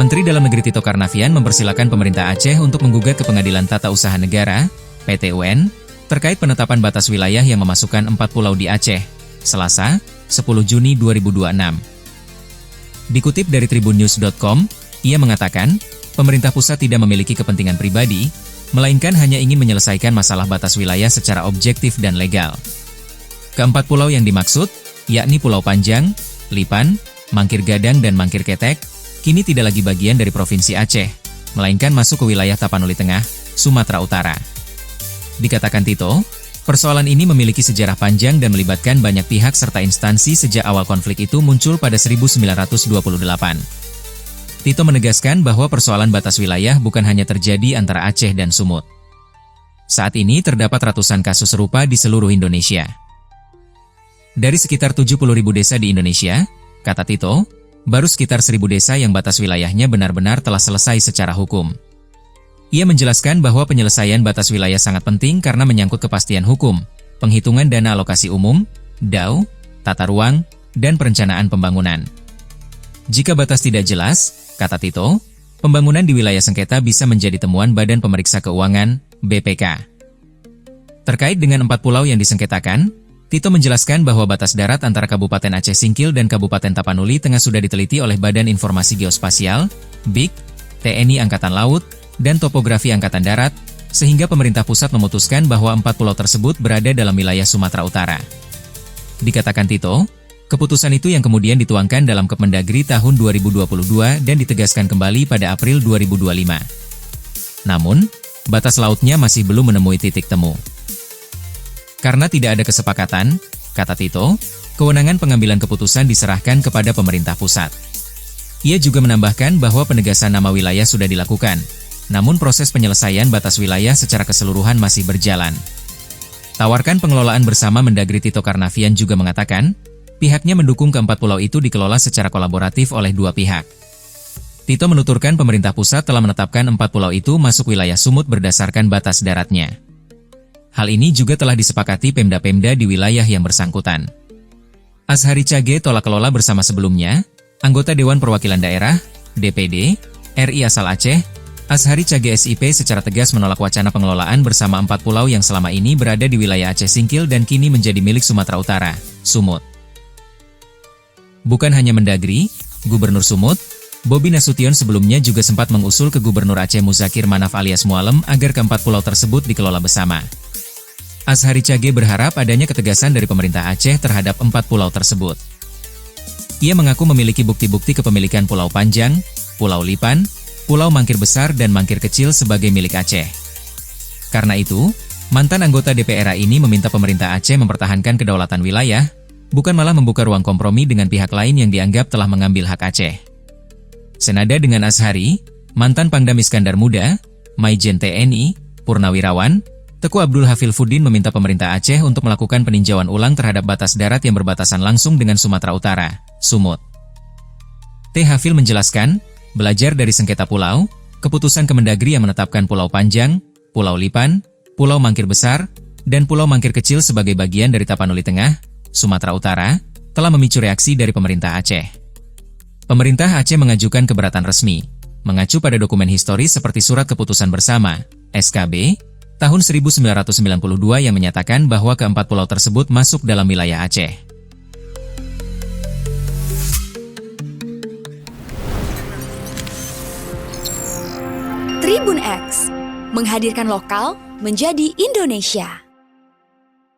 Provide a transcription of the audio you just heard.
Menteri Dalam Negeri Tito Karnavian mempersilakan pemerintah Aceh untuk menggugat ke Pengadilan Tata Usaha Negara, PT UN, terkait penetapan batas wilayah yang memasukkan 4 pulau di Aceh, Selasa, 10 Juni 2026. Dikutip dari tribunnews.com, ia mengatakan, pemerintah pusat tidak memiliki kepentingan pribadi, melainkan hanya ingin menyelesaikan masalah batas wilayah secara objektif dan legal. Keempat pulau yang dimaksud, yakni Pulau Panjang, Lipan, Mangkir Gadang dan Mangkir Ketek, kini tidak lagi bagian dari Provinsi Aceh, melainkan masuk ke wilayah Tapanuli Tengah, Sumatera Utara. Dikatakan Tito, persoalan ini memiliki sejarah panjang dan melibatkan banyak pihak serta instansi sejak awal konflik itu muncul pada 1928. Tito menegaskan bahwa persoalan batas wilayah bukan hanya terjadi antara Aceh dan Sumut. Saat ini terdapat ratusan kasus serupa di seluruh Indonesia. Dari sekitar 70.000 desa di Indonesia, kata Tito, baru sekitar 1.000 desa yang batas wilayahnya benar-benar telah selesai secara hukum. Ia menjelaskan bahwa penyelesaian batas wilayah sangat penting karena menyangkut kepastian hukum, penghitungan dana alokasi umum, DAU, tata ruang, dan perencanaan pembangunan. Jika batas tidak jelas, kata Tito, pembangunan di wilayah sengketa bisa menjadi temuan Badan Pemeriksa Keuangan, BPK. Terkait dengan 4 pulau yang disengketakan, Tito menjelaskan bahwa batas darat antara Kabupaten Aceh Singkil dan Kabupaten Tapanuli Tengah sudah diteliti oleh Badan Informasi Geospasial, BIG, TNI Angkatan Laut, dan Topografi Angkatan Darat, sehingga pemerintah pusat memutuskan bahwa 4 pulau tersebut berada dalam wilayah Sumatera Utara. Dikatakan Tito, keputusan itu yang kemudian dituangkan dalam Kemendagri tahun 2022 dan ditegaskan kembali pada April 2025. Namun, batas lautnya masih belum menemui titik temu. Karena tidak ada kesepakatan, kata Tito, kewenangan pengambilan keputusan diserahkan kepada pemerintah pusat. Ia juga menambahkan bahwa penegasan nama wilayah sudah dilakukan, namun proses penyelesaian batas wilayah secara keseluruhan masih berjalan. Tawarkan pengelolaan bersama Mendagri Tito Karnavian juga mengatakan, pihaknya mendukung keempat pulau itu dikelola secara kolaboratif oleh dua pihak. Tito menuturkan pemerintah pusat telah menetapkan 4 pulau itu masuk wilayah Sumut berdasarkan batas daratnya. Hal ini juga telah disepakati Pemda-Pemda di wilayah yang bersangkutan. Azhari Cage tolak kelola bersama sebelumnya, anggota Dewan Perwakilan Daerah, DPD, RI asal Aceh, Azhari Cage SIP secara tegas menolak wacana pengelolaan bersama 4 pulau yang selama ini berada di wilayah Aceh Singkil dan kini menjadi milik Sumatera Utara, Sumut. Bukan hanya Mendagri, Gubernur Sumut, Bobi Nasution sebelumnya juga sempat mengusul ke Gubernur Aceh Muzakir Manaf alias Mualem agar keempat pulau tersebut dikelola bersama. Azhari Cage berharap adanya ketegasan dari pemerintah Aceh terhadap 4 pulau tersebut. Ia mengaku memiliki bukti-bukti kepemilikan Pulau Panjang, Pulau Lipan, Pulau Mangkir Besar dan Mangkir Kecil sebagai milik Aceh. Karena itu, mantan anggota DPR ini meminta pemerintah Aceh mempertahankan kedaulatan wilayah, bukan malah membuka ruang kompromi dengan pihak lain yang dianggap telah mengambil hak Aceh. Senada dengan Azhari, mantan Pangdam Iskandar Muda, Maijen TNI, Purnawirawan, Teku Abdul Hafilfuddin meminta pemerintah Aceh untuk melakukan peninjauan ulang terhadap batas darat yang berbatasan langsung dengan Sumatera Utara, Sumut. T. Hafil menjelaskan, belajar dari sengketa pulau, keputusan Kemendagri yang menetapkan Pulau Panjang, Pulau Lipan, Pulau Mangkir Besar, dan Pulau Mangkir Kecil sebagai bagian dari Tapanuli Tengah, Sumatera Utara, telah memicu reaksi dari pemerintah Aceh. Pemerintah Aceh mengajukan keberatan resmi, mengacu pada dokumen historis seperti Surat Keputusan Bersama, SKB, tahun 1992 yang menyatakan bahwa keempat pulau tersebut masuk dalam wilayah Aceh. Tribun X, menghadirkan lokal menjadi Indonesia.